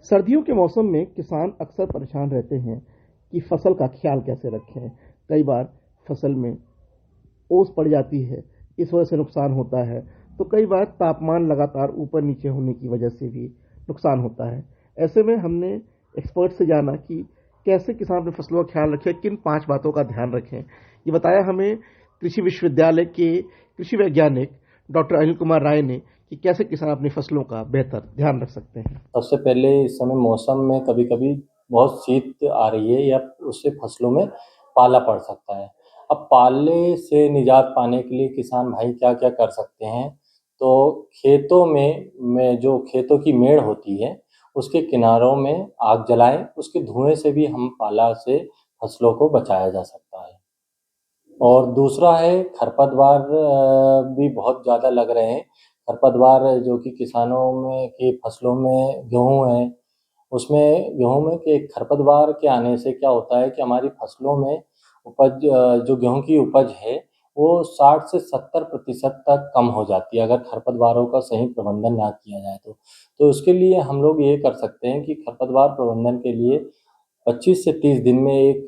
सर्दियों के मौसम में किसान अक्सर परेशान रहते हैं कि फसल का ख्याल कैसे रखें। कई बार फसल में ओस पड़ जाती है, इस वजह से नुकसान होता है। तो कई बार तापमान लगातार ऊपर नीचे होने की वजह से भी नुकसान होता है। ऐसे में हमने एक्सपर्ट से जाना कि कैसे किसान अपनी फसलों का ख्याल रखें, किन 5 बातों का ध्यान रखें। ये बताया हमें कृषि विश्वविद्यालय के कृषि वैज्ञानिक डॉक्टर अनिल कुमार राय ने कि कैसे किसान अपनी फसलों का बेहतर ध्यान रख सकते हैं। सबसे पहले इस समय मौसम में कभी-कभी बहुत शीत आ रही है या उससे फसलों में पाला पड़ सकता है। अब पाले से निजात पाने के लिए किसान भाई क्या-क्या कर सकते हैं, तो खेतों में जो खेतों की मेड़ होती है, उसके किनारों में आग जलाएँ, उसके धुएँ से भी हम पाला से फसलों को बचाया जा सकता है। और दूसरा है खरपतवार भी बहुत ज़्यादा लग रहे हैं। खरपतवार जो कि किसानों में की फसलों में गेहूँ है, उसमें गेहूँ में के खरपतवार के आने से क्या होता है कि हमारी फसलों में उपज जो गेहूँ की उपज है, वो 60 से 70% तक कम हो जाती है, अगर खरपतवारों का सही प्रबंधन ना किया जाए तो। तो उसके लिए हम लोग ये कर सकते हैं कि खरपतवार प्रबंधन के लिए 25 से 30 दिन में एक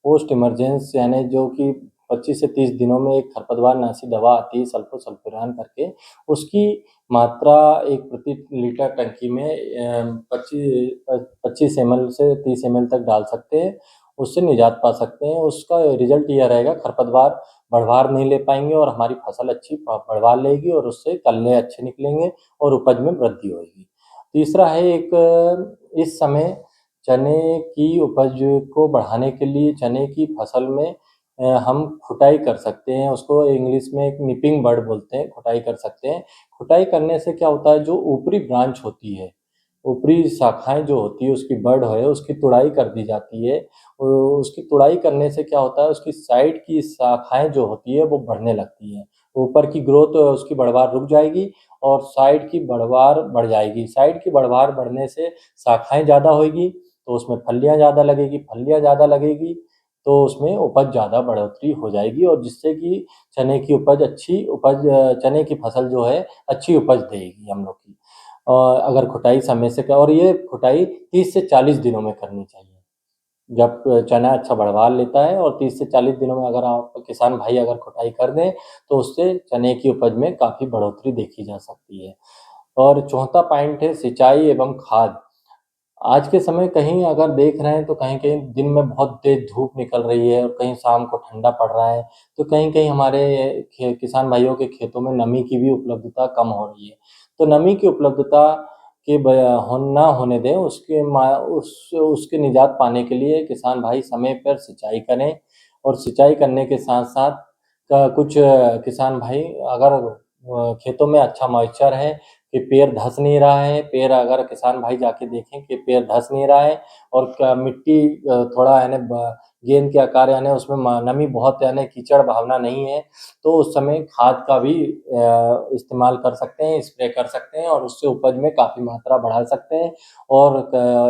पोस्ट इमरजेंस यानी जो कि 25 से 30 दिनों में एक खरपतवारनाशी दवा आती है सल्फोसल्फिरान करके, उसकी मात्रा एक प्रति लीटर टंकी में 25 एमएल से 30 एमएल तक डाल सकते हैं, उससे निजात पा सकते हैं। उसका रिज़ल्ट यह रहेगा खरपतवार बढ़वार नहीं ले पाएँगे और हमारी फसल अच्छी बढ़वार लेगी और उससे कल्ले अच्छे निकलेंगे और उपज में वृद्धि होएगी। तीसरा है एक इस समय चने की उपज को बढ़ाने के लिए चने की फसल में हम खुटाई कर सकते हैं, उसको इंग्लिश में एक निपिंग बर्ड बोलते हैं, खुटाई कर सकते हैं। खुटाई करने से क्या होता है, जो ऊपरी ब्रांच होती है, ऊपरी शाखाएँ जो होती है, उसकी बर्ड है, उसकी तुड़ाई कर दी जाती है। उसकी तुड़ाई करने से क्या होता है, उसकी साइड की शाखाएँ जो होती है, वो बढ़ने लगती हैं। ऊपर की ग्रोथ उसकी बढ़वार रुक जाएगी और साइड की बढ़वार बढ़ जाएगी। साइड की बढ़वार बढ़ने से शाखाएँ ज़्यादा होएगी, तो उसमें फलियाँ ज़्यादा लगेगी, तो उसमें उपज ज़्यादा बढ़ोतरी हो जाएगी और जिससे कि चने की फसल जो है, अच्छी उपज देगी हम लोग की। अगर खुटाई समय से और ये खुटाई 30 से 40 दिनों में करनी चाहिए। जब चना अच्छा बढ़वार लेता है और 30 से 40 दिनों में अगर आप किसान भाई अगर खुटाई कर दें, तो उससे चने की उपज में काफ़ी बढ़ोतरी देखी जा सकती है। और चौथा पॉइंट है सिंचाई एवं खाद। आज के समय कहीं अगर देख रहे हैं तो कहीं-कहीं दिन में बहुत तेज़ धूप निकल रही है और कहीं शाम को ठंडा पड़ रहा है, तो कहीं-कहीं हमारे किसान भाइयों के खेतों में नमी की भी उपलब्धता कम हो रही है। तो नमी की उपलब्धता के ना होने दें, उसके निजात पाने के लिए किसान भाई समय पर सिंचाई करें और सिंचाई करने के साथ-साथ कुछ किसान भाई अगर खेतों में अच्छा मॉइस्चर है कि पेड़ धँस नहीं रहा है, पेड़ अगर किसान भाई जाके देखें कि पेड़ धँस नहीं रहा है और मिट्टी थोड़ा यानी गेंद के आकार यानी उसमें नमी बहुत यानी कीचड़ भावना नहीं है, तो उस समय खाद का भी इस्तेमाल कर सकते हैं, स्प्रे कर सकते हैं और उससे उपज में काफ़ी मात्रा बढ़ा सकते हैं। और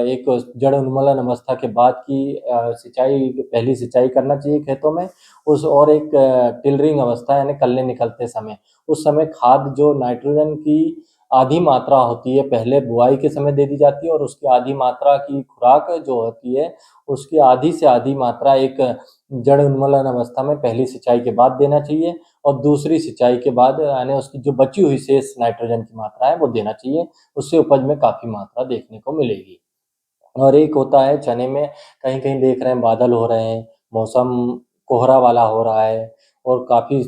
एक जड़ उन्मूलन अवस्था के बाद की पहली सिंचाई करना चाहिए खेतों में। और एक टिलरिंग अवस्था यानी कल्ले निकलते समय, उस समय खाद जो नाइट्रोजन की आधी मात्रा होती है, पहले बुआई के समय दे दी जाती है और उसकी आधी मात्रा की खुराक जो होती है, उसकी आधी से आधी मात्रा एक जड़ उन्मूलन अवस्था में पहली सिंचाई के बाद देना चाहिए और दूसरी सिंचाई के बाद यानी उसकी जो बची हुई शेष नाइट्रोजन की मात्रा है, वो देना चाहिए। उससे उपज में काफ़ी मात्रा देखने को मिलेगी। और एक होता है चने में कहीं-कहीं देख रहे हैं बादल हो रहे हैं, मौसम कोहरा वाला हो रहा है और काफ़ी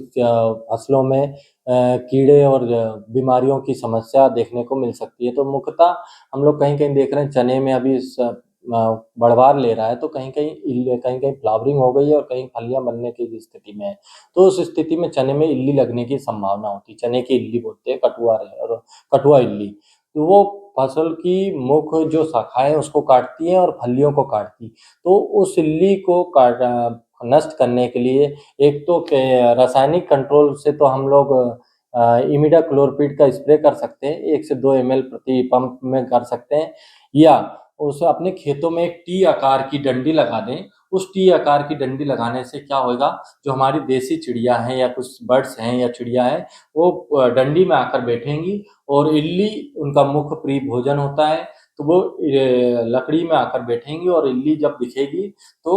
फसलों में कीड़े और बीमारियों की समस्या देखने को मिल सकती है। तो मुख्यतः हम लोग कहीं-कहीं देख रहे हैं चने में अभी बढ़वार ले रहा है, तो कहीं-कहीं फ्लावरिंग हो गई है और कहीं फलियाँ बनने की स्थिति में है। तो उस स्थिति में चने में इल्ली लगने की संभावना होती है, चने की इल्ली बोलते हैं, कठुआ इल्ली। तो वो फसल की मुख्य जो शाखाएँ हैं उसको काटती हैं और फलियों को काटती। तो उस इल्ली को नष्ट करने के लिए एक तो के रासायनिक कंट्रोल से तो हम लोग इमिडाक्लोपीड का स्प्रे कर सकते हैं, 1 से 2 एमएल प्रति पंप में कर सकते हैं या उसे अपने खेतों में एक टी आकार की डंडी लगा दें। उस टी आकार की डंडी लगाने से क्या होएगा, जो हमारी देसी चिड़िया हैं या कुछ बर्ड्स हैं या चिड़िया हैं, वो डंडी में आकर बैठेंगी और इल्ली उनका मुख्य प्रिय भोजन होता है, तो वो लकड़ी में आकर बैठेंगी और इल्ली जब दिखेगी तो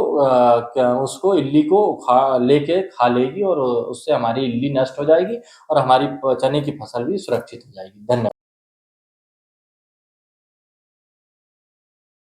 उसको इल्ली को लेके खा लेगी और उससे हमारी इल्ली नष्ट हो जाएगी और हमारी चने की फसल भी सुरक्षित हो जाएगी। धन्यवाद।